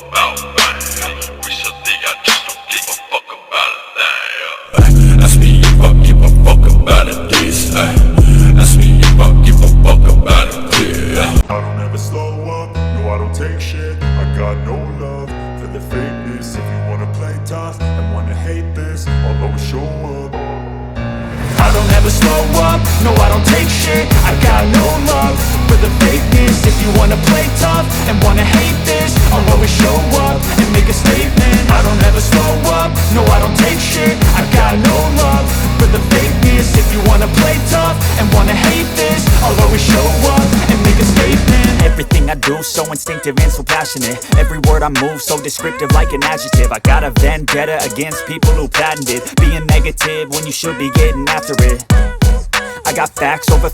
about it. Recently I just don't give a fuck about it. Ask me if I give a fuck about it, please. Ask me if I give a fuck about it, yeah. I don't ever slow up, no I don't take shit. I got no love for the fakeness. If you wanna play tough and wanna hate this, I'll always show up. I don't ever slow up, no I don't take shit. I got no love for the fakeness. If you wanna play tough and wanna hate this, I'll always show up and make a statement. I don't ever slow up, no I don't take shit. I got no love for the fakeness. If you wanna play tough and wanna hate this, I'll always show up and make a statement. Everything I do so instinctive and so passionate. Every word I move so descriptive like an adjective. I got a vendetta against people who patented being negative when you should be getting after it. I got facts over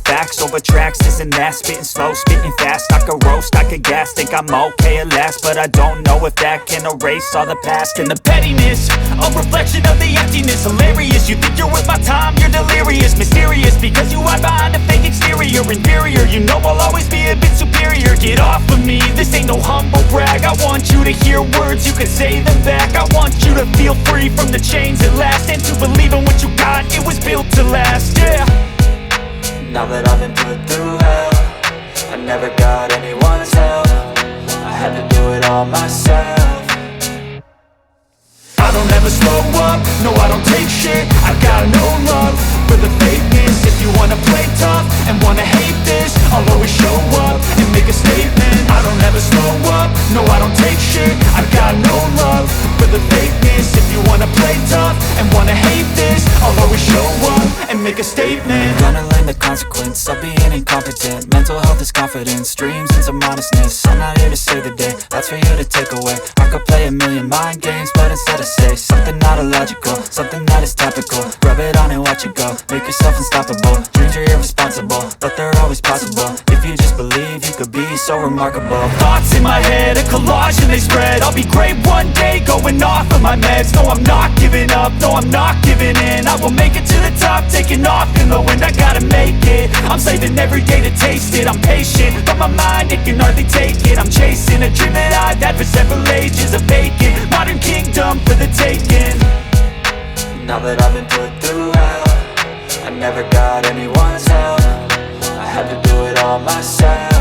tracks, this and that. Spitting slow, spitting fast, I could roast, I could gas. Think I'm okay at last, but I don't know if that can erase all the past. And the pettiness, a reflection of the emptiness. Hilarious, you think you're worth my time, you're delirious. Mysterious, because you hide behind a fake exterior. Inferior, you know I'll always be a bit superior. Get off of me, this ain't no humble brag. I want you to hear words, you can say them back. I want you to feel free from the chains at last, and to believe in what you got, it was built to last, yeah. Now that I've been put through hell, I never got anyone's help. I had to do it all myself. I don't ever slow up, no I don't take shit. I got no love for the fakeness. If you wanna play tough and wanna hate this, I'll always show up and make a statement. I don't ever slow up, no I don't take shit. I got no love for the fakeness. If you wanna play tough and wanna hate this, I'll always show up and make a statement. Gonna learn the consequence of being incompetent. Mental health is confidence, dreams and some honestness. I'm not here to save the day, that's for you to take away. I could play a million mind games, but instead I say something not illogical, something that is topical. Rub it on and watch it go, make yourself unstoppable. Dreams are irresponsible, but they're always possible. If you just believe, you could be so remarkable. Thoughts in my head, a collage and they spread. I'll be great one day, going off of my meds. No, I'm not giving up, no, I'm not giving in. I will make it to the top, taking off in the wind. I gotta make it, I'm saving every day to taste it. I'm patient, but my mind, it can hardly take it. I'm chasing a dream that I've had for several ages. A vacant, modern kingdom for the taking. Now that I've been put through hell, I never got anyone's help. I had to do it all myself.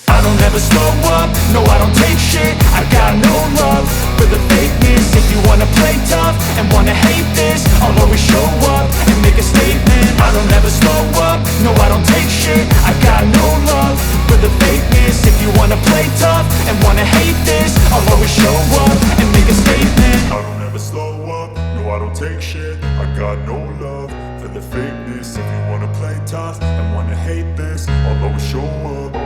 I don't ever slow up, no I don't take shit. I got no love for the fakeness. If you wanna play tough and wanna hate this, I'll always show up and make a statement. I don't ever slow up, no I don't take shit. I got no love for the fakeness. If you wanna play tough and wanna hate this, I'll always show up and make a statement. I don't ever slow up, no I don't take shit. I got no love for the fakeness. If you wanna play tough and wanna hate this, I'll always show up.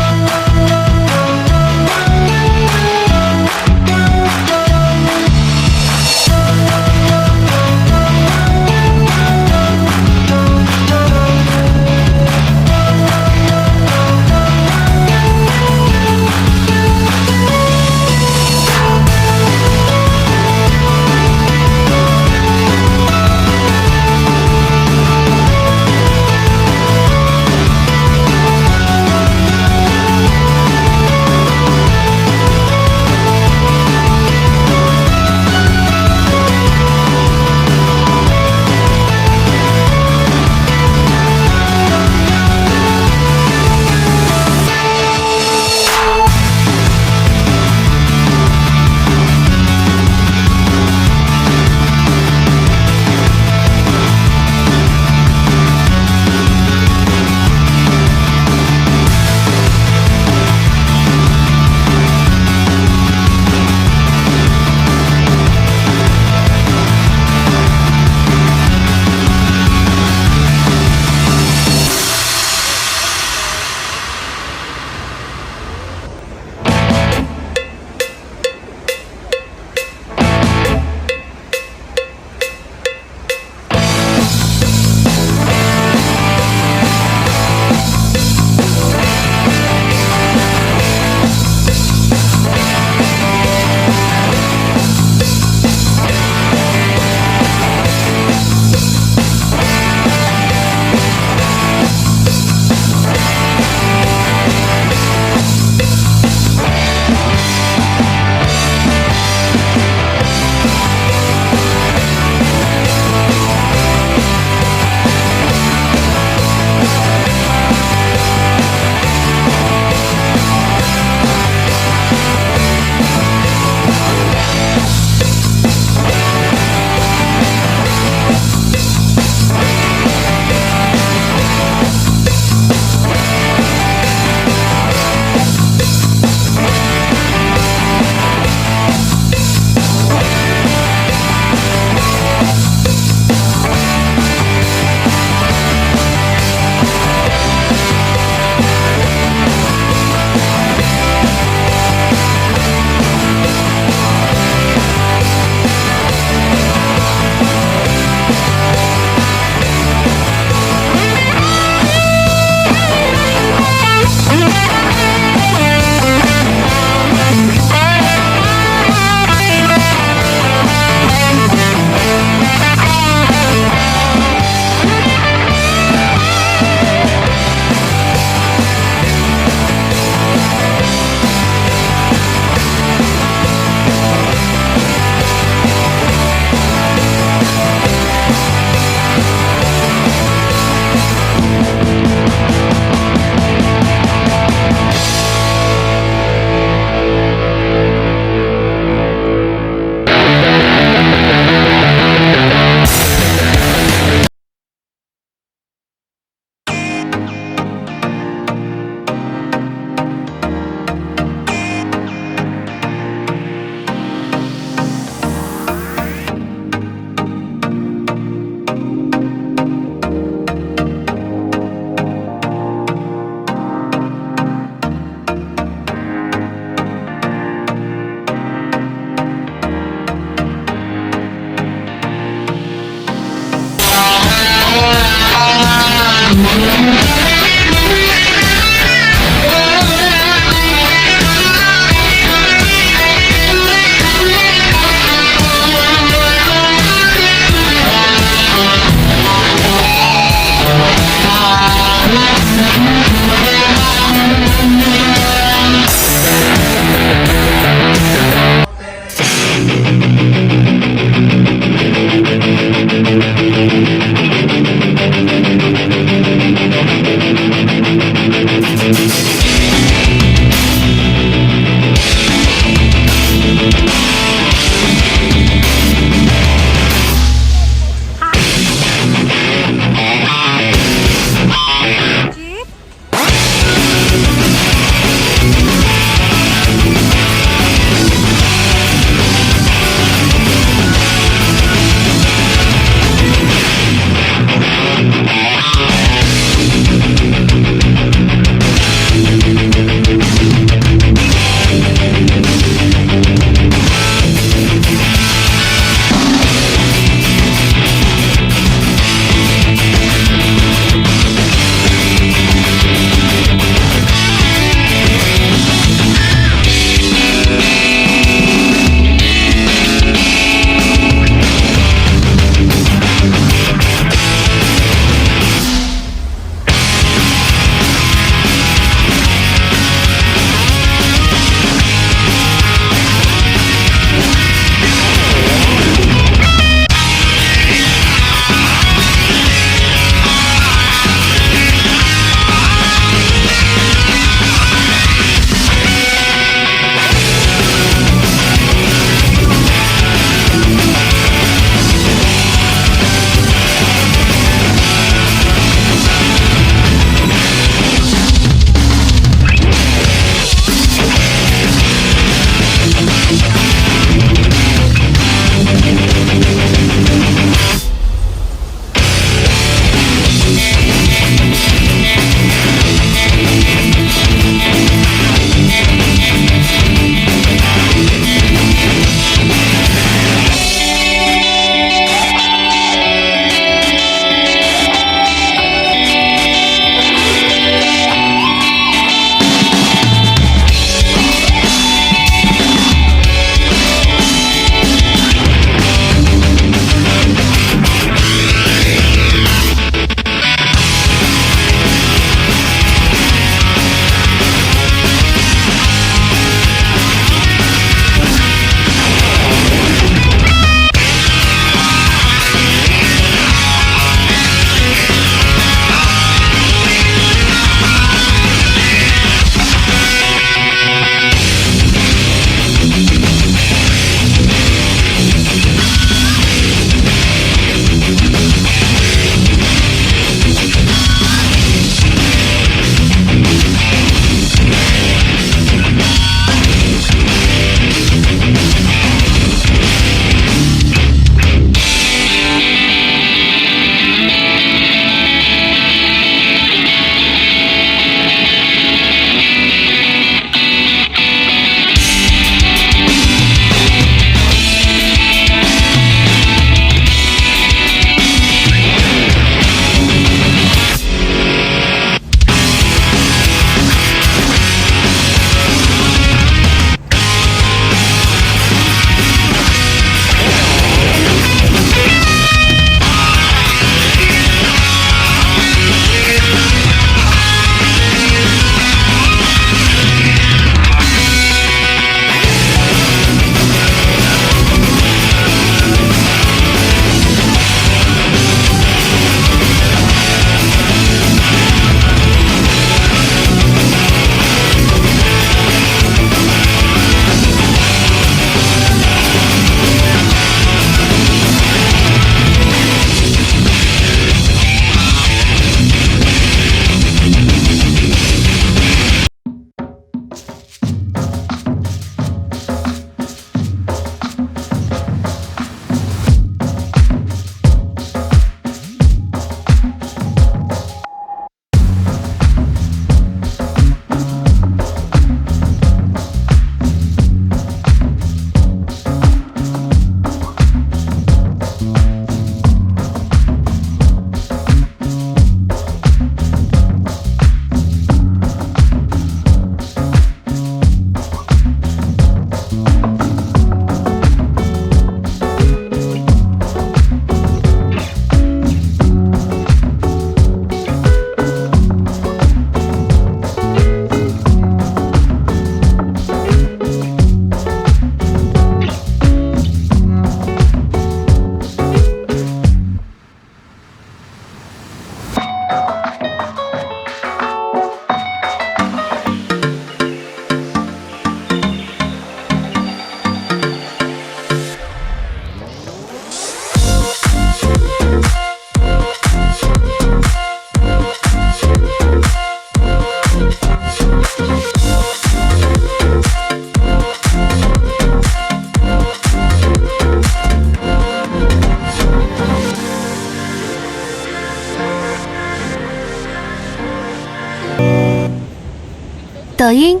抖音。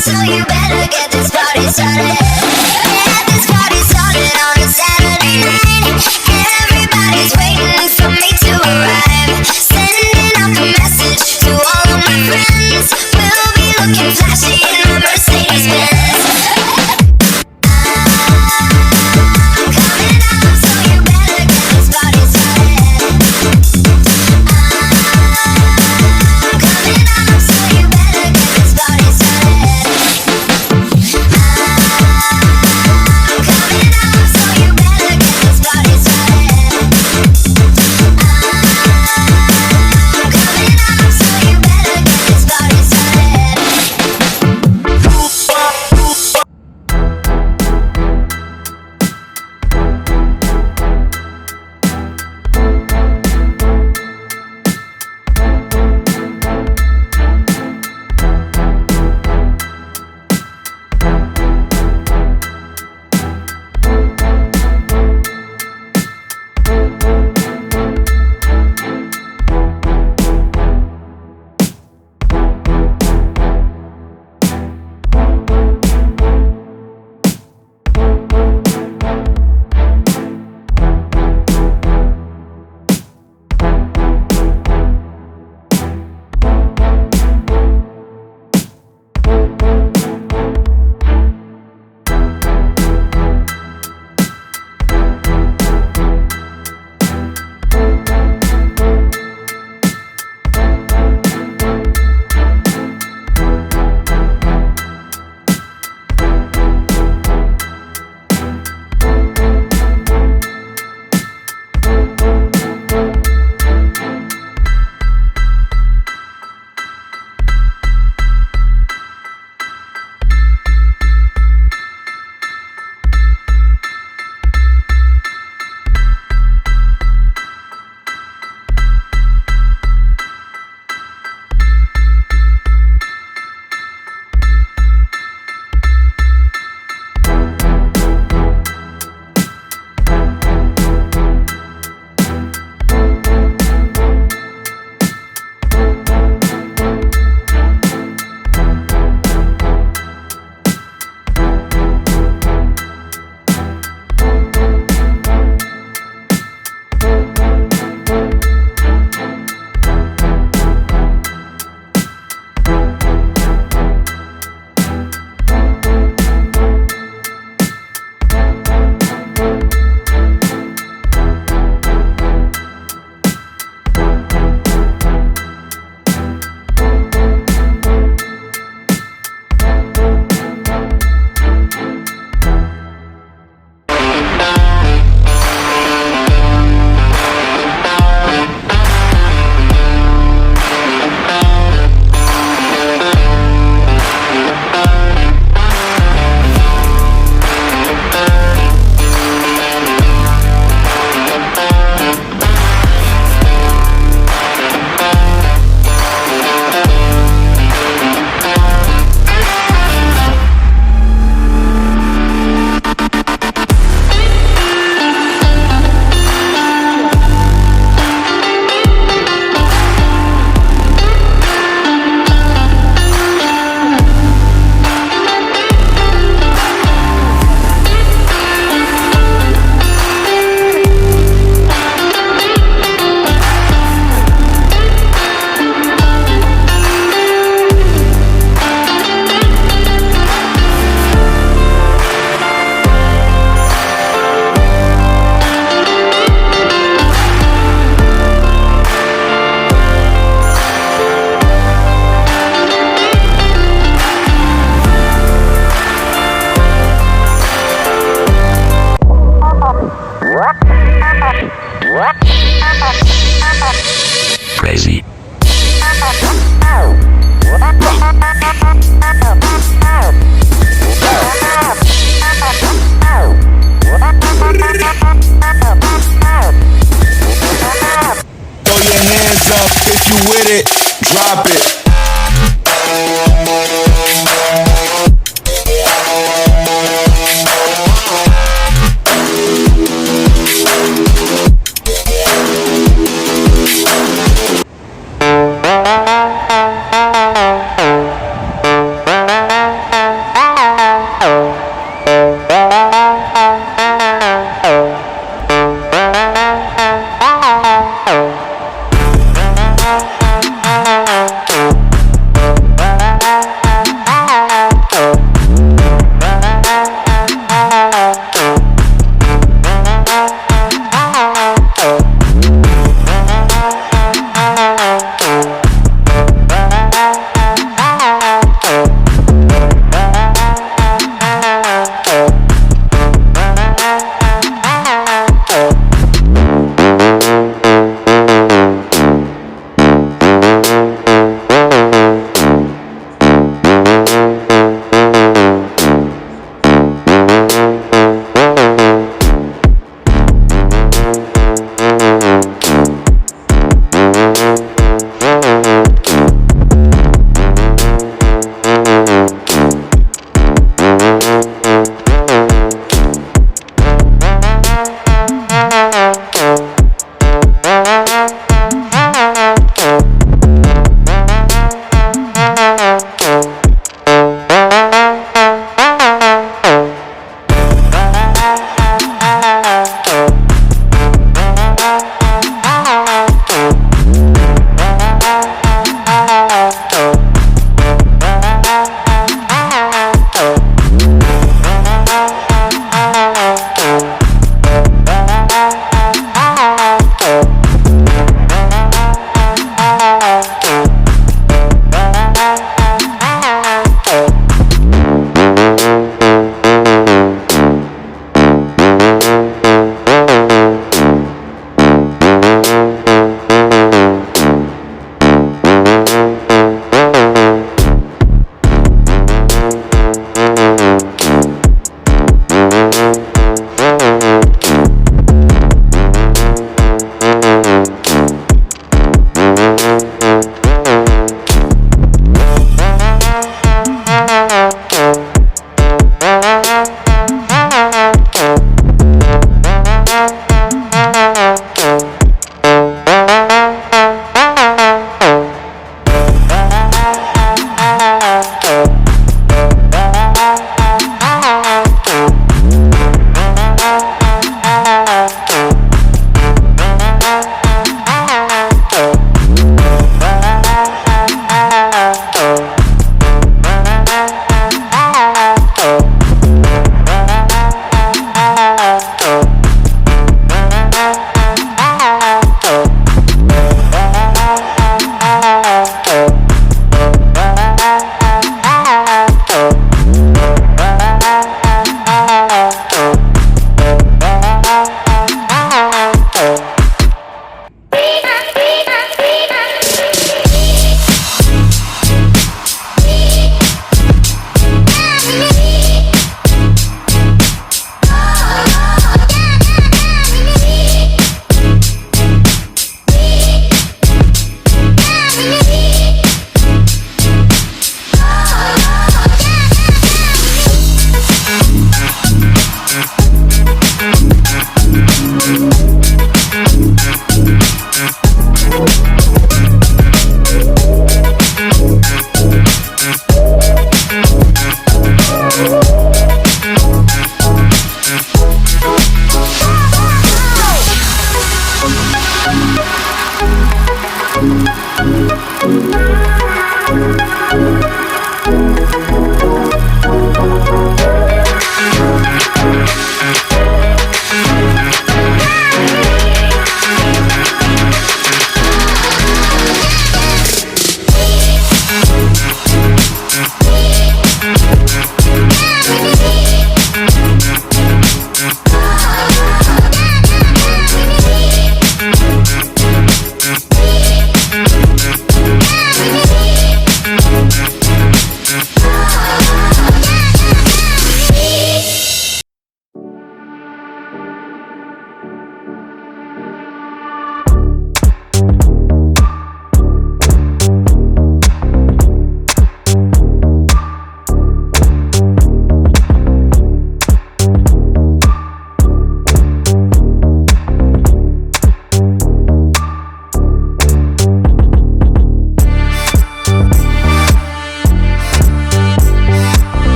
So you better get this party started. Get this party started on a Saturday night. Everybody's waiting for me to arrive. Sending out the message to all of my friends. We'll be looking flashy in my Mercedes Benz. I'm coming out, so you better get this party started. I'm coming out, so you better get this party started. Crazy. Throw your hands up if you with it, drop it.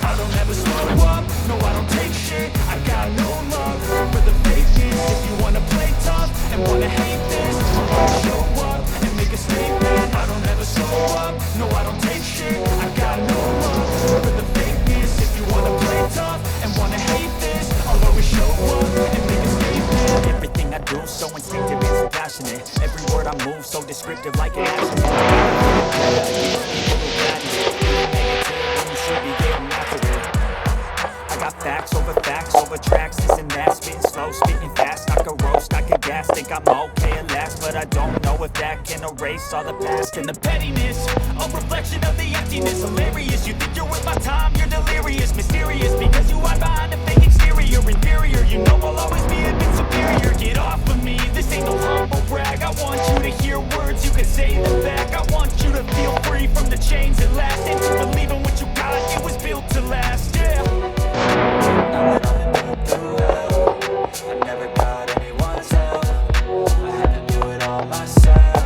I don't ever slow up, no I don't take shit. I got no love for the fakeness. If you wanna play tough and wanna hate this, I'm gonna show up and make a statement. I don't ever slow up, no I don't take shit. I got no love for the fakeness. If you wanna play tough and wanna hate this, I'll always show up and make a statement. Everything I do so instinctive and so passionate. Every word I move so descriptive like an accident. Facts over tracks, this and that. Spitting slow, spitting fast. I could roast, I could gas. Think I'm okay at last, but I don't know if that can erase all the past. And the pettiness, a reflection of the emptiness. Hilarious, you think you're with my time, you're delirious. Mysterious, because you hide behind a fake exterior. Inferior, you know I'll always be a bit superior. Get off of me, this ain't no humble brag. I want you to hear words, you can say them back. I want you to feel free from the chains that last, and to believe in what you got, it was built to last, yeah. Now that I've been put through hell, I never got anyone's help. I had to do it all myself.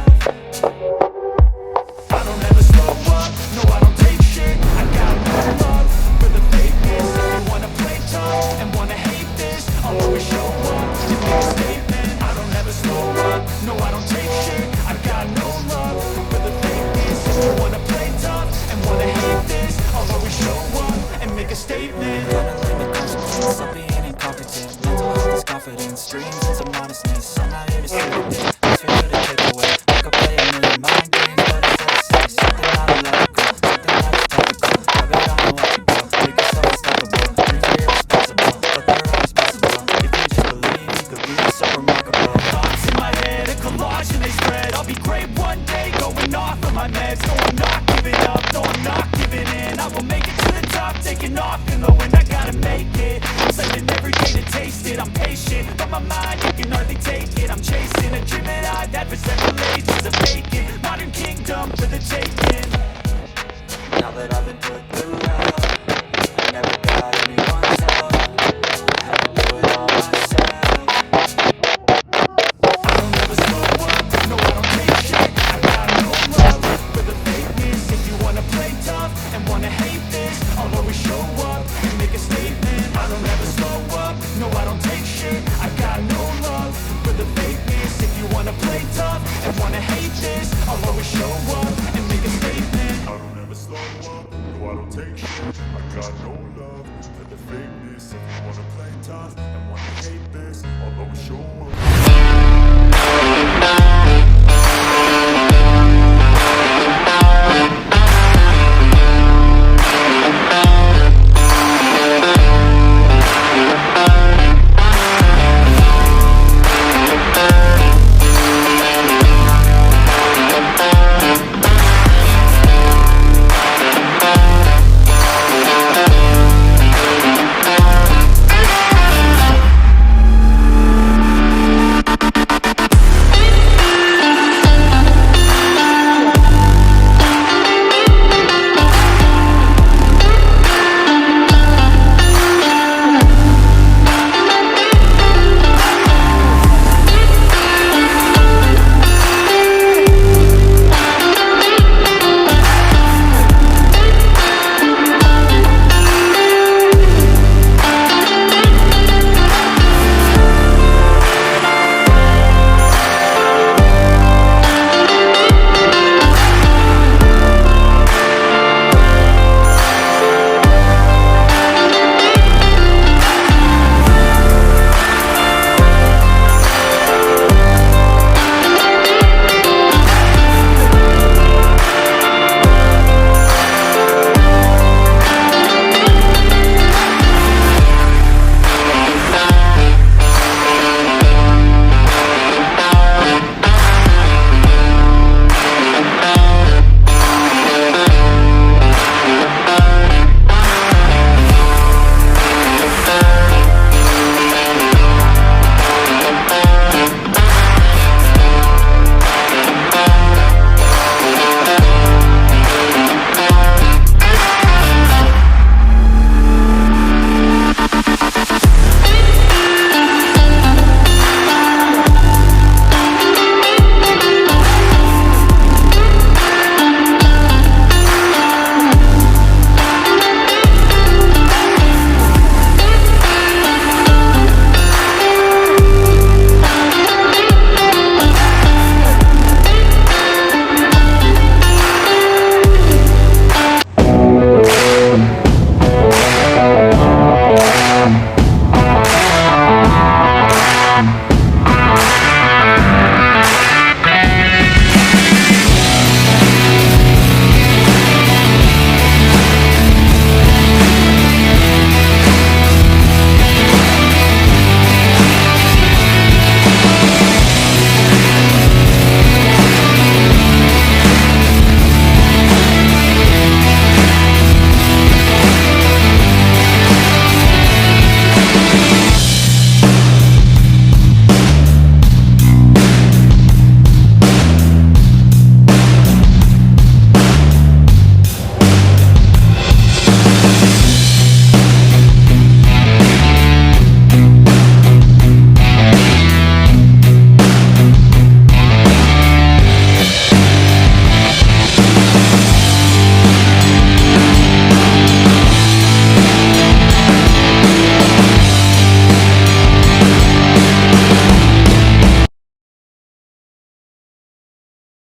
I don't ever slow up, no I don't take shit. I got no love for the fakeness. If you wanna play tough and wanna hate this, I'll always show up and make a statement. I don't ever slow up, no I don't take shit. I got no love for the fakeness. If you wanna play tough and wanna hate this, I'll always show up and make a statement. Stop being incompetent. Mental health is confidence, dreams and some honestness. I'm not here to say it, it's for you to take away. I could play a million mind games, but instead of say something not illogical, something that is topical. Have it on and watch it go. Make yourself unstoppable. Dreams are irresponsible, but they're always possible. If you just believe, you could be so remarkable. Thoughts in my head, a collage and they spread. I'll be great one day, going off of my meds. No, I'm not giving up, no, I'm not giving in. I will make it to the top, taking off in the wind. I gotta make it. I'm living every day to taste it. I'm patient, but my mind, you can hardly take it. I'm chasing a dream that I've had for several ages. A vacant modern kingdom for the taking. Now that I've been put through hell, I never